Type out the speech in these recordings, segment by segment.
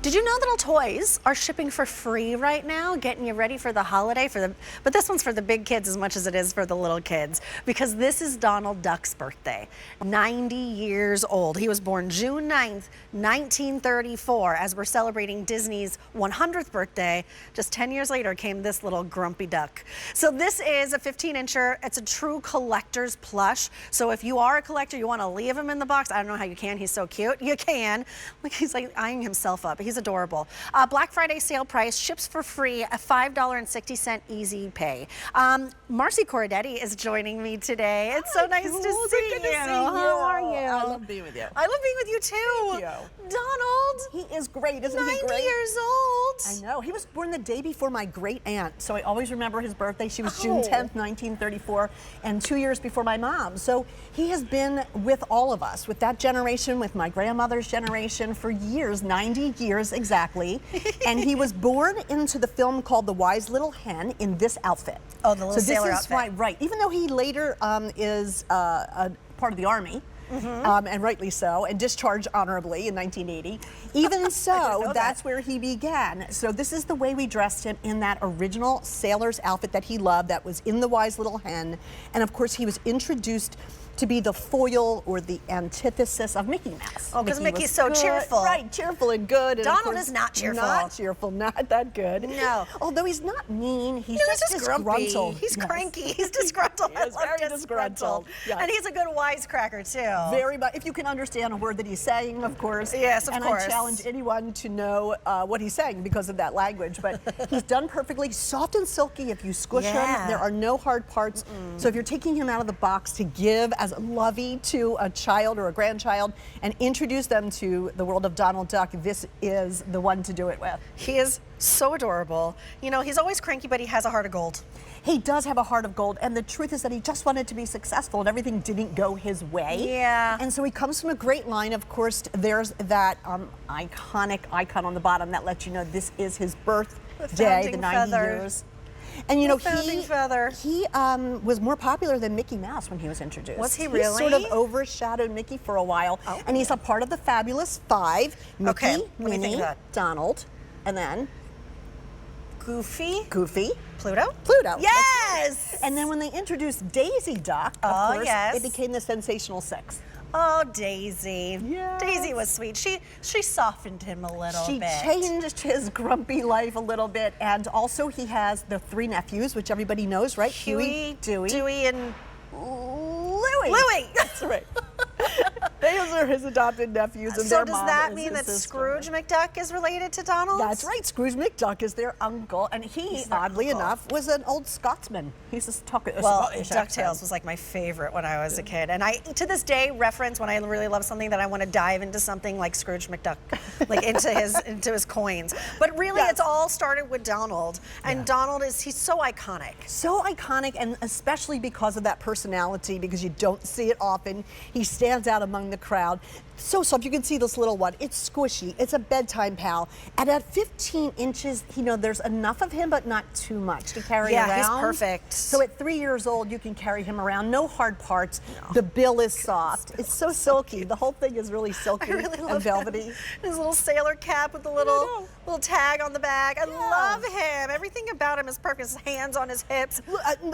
Did you know Little Toys are shipping for free right now, getting you ready for the holiday? But this one's for the big kids as much as it is for the little kids, because this is Donald Duck's birthday. 90 years old. He was born June 9th, 1934. As we're celebrating Disney's 100th birthday, just 10 years later came this little grumpy duck. So this is a 15-incher. It's a true collector's plush. So if you are a collector, you want to leave him in the box. I don't know how you can. He's so cute. You can. Like, he's like eyeing himself up. He's adorable. Black Friday sale price, ships for free, a $5.60 easy pay. Marcy Corradetti is joining me today. It's so nice to see you. How are you? I love being with you. I love being with you too. Thank you. Donald. He is great, isn't he 90 great? years old. I know. He was born the day before my great aunt, so I always remember his birthday. She was June 10th, 1934, and 2 years before my mom. So he has been with all of us, with that generation, with my grandmother's generation for years, 90 years exactly. And he was born into the film called The Wise Little Hen in this outfit. Oh, the little sailor outfit. So this is why, right. Even though he later is a part of the Army, and rightly so, and discharged honorably in 1980. Even so, that's where he began. So this is the way we dressed him in that original sailor's outfit that he loved, that was in The Wise Little Hen. And of course, he was introduced to be the foil or the antithesis of Mickey Mouse. Oh, because Mickey's so cheerful. Right, cheerful and good. And Donald is not cheerful. Not cheerful, not that good. No. Although he's not mean, he's No, just disgruntled. He's cranky. He's disgruntled. He is very disgruntled. Yes. And he's a good wisecracker too. Very much. If you can understand a word that he's saying, of course. Yes, of course. And I challenge anyone to know what he's saying because of that language. But he's done perfectly. Soft and silky if you squish him. There are no hard parts. So if you're taking him out of the box to give as a lovey to a child or a grandchild and introduce them to the world of Donald Duck, this is the one to do it with. He is so adorable. You know, he's always cranky, but he has a heart of gold. He does have a heart of gold, and the truth is that he just wanted to be successful, and everything didn't go his way. Yeah. And so he comes from a great line. Of course, there's that iconic icon on the bottom that lets you know this is his birthday, the 90 years. And you know, he was more popular than Mickey Mouse when he was introduced. Was he really? He sort of overshadowed Mickey for a while, and he's a part of the Fabulous Five. Mickey, Minnie, Donald, and then Goofy, Pluto. Yes! And then when they introduced Daisy Duck, of course, it became the Sensational Six. Oh, Daisy. Yes. Daisy was sweet. She softened him a little bit. She changed his grumpy life a little bit, and also he has the three nephews, which everybody knows, right? Huey, Dewey, and Louie. That's right. Those are his adopted nephews, and so does that mean that Scrooge McDuck is related to Donald? That's right. Scrooge McDuck is their uncle, and he, oddly enough, was an old Scotsman. He's just talking. Well, DuckTales was like my favorite when I was a kid, and I, to this day, reference when I really love something that I want to dive into something like Scrooge McDuck, like into his coins. But really, it's all started with Donald, and Donald he's so iconic. So iconic, and especially because of that personality, because you don't see it often. He stands out among the crowd. So soft. You can see this little one. It's squishy. It's a bedtime pal. And at 15 inches, you know, there's enough of him, but not too much to carry around. Yeah, he's perfect. So at 3 years old, you can carry him around. No hard parts. No. The bill is soft. It's so silky. The whole thing is really silky and velvety. His little sailor cap with the little tag on the back. I love him. Everything about him is perfect. His hands on his hips.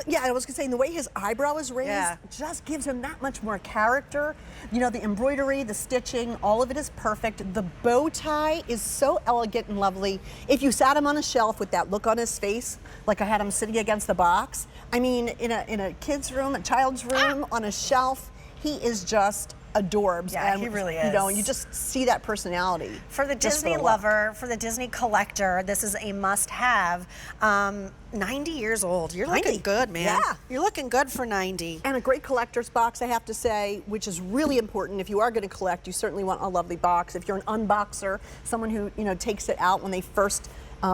Yeah, I was going to say, the way his eyebrow is raised just gives him that much more character. You know, the embroidery, the stitching, all of it is perfect. The bow tie is so elegant and lovely. If you sat him on a shelf with that look on his face, like I had him sitting against the box, I mean, in a kid's room, a child's room, on a shelf, he is just adorbs. Yeah, and, he really is. You know, you just see that personality. For the Disney lover, for the Disney collector, this is a must-have. 90 years old. You're looking good, man. Yeah. You're looking good for 90. And a great collector's box, I have to say, which is really important. If you are going to collect, you certainly want a lovely box. If you're an unboxer, someone who, you know, takes it out when they first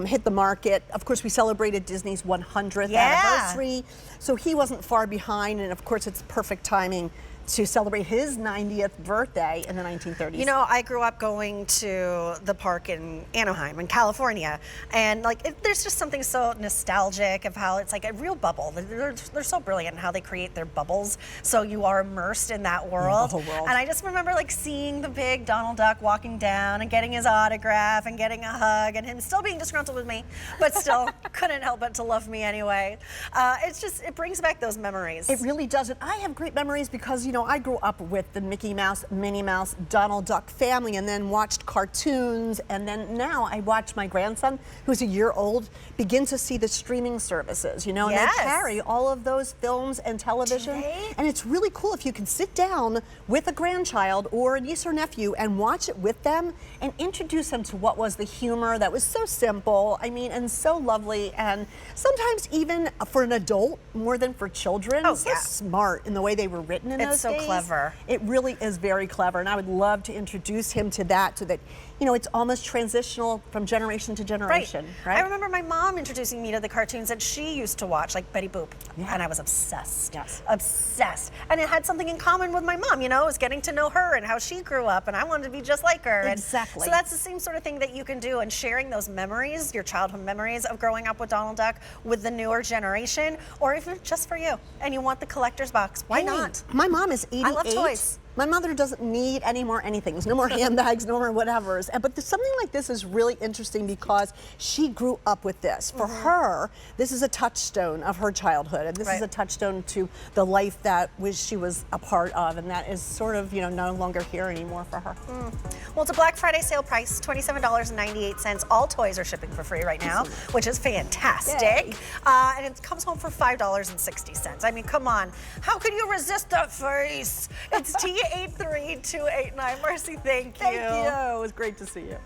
hit the market. Of course, we celebrated Disney's 100th anniversary, so he wasn't far behind, and of course, it's perfect timing to celebrate his 90th birthday in the 1930s. You know, I grew up going to the park in Anaheim in California, and like there's just something so nostalgic of how it's like a real bubble. They're so brilliant in how they create their bubbles, so you are immersed in that world. The whole world. And I just remember like seeing the big Donald Duck walking down and getting his autograph and getting a hug, and him still being disgruntled with me, but still couldn't help but to love me anyway. It brings back those memories. It really does. And I have great memories because, you know, I grew up with the Mickey Mouse, Minnie Mouse, Donald Duck family, and then watched cartoons. And then now I watch my grandson, who's a year old, begin to see the streaming services, you know, and Yes. they carry all of those films and television. Do they? And it's really cool if you can sit down with a grandchild or a niece or nephew and watch it with them and introduce them to what was the humor that was so simple, I mean, and so lovely, and sometimes even for an adult more than for children. Oh, so yeah. smart in the way they were written in It's those so days. clever. It really is very clever, and I would love to introduce him to that so that, you know, it's almost transitional from generation to generation, right? I remember my mom introducing me to the cartoons that she used to watch, like Betty Boop, Yeah. and I was obsessed. Yes. Obsessed. And it had something in common with my mom, you know, it was getting to know her and how she grew up, and I wanted to be just like her. Exactly. And so that's the same sort of thing that you can do, and sharing those memories, your childhood memories of growing up with Donald Duck with the newer generation, or if it's just for you and you want the collector's box, why Hey, not? My mom is 88. I love toys. My mother doesn't need any more anything. No more handbags, no more whatevers. But something like this is really interesting because she grew up with this. For her, this is a touchstone of her childhood, and this is Right. a touchstone to the life that she was a part of, and that is sort of, you know, no longer here anymore for her. Well, it's a Black Friday sale price, $27.98. All toys are shipping for free right now, which is fantastic. Yay. And it comes home for $5.60. I mean, come on. How could you resist that face? It's T83289. Marcy, thank you. Thank you. It was great to see you.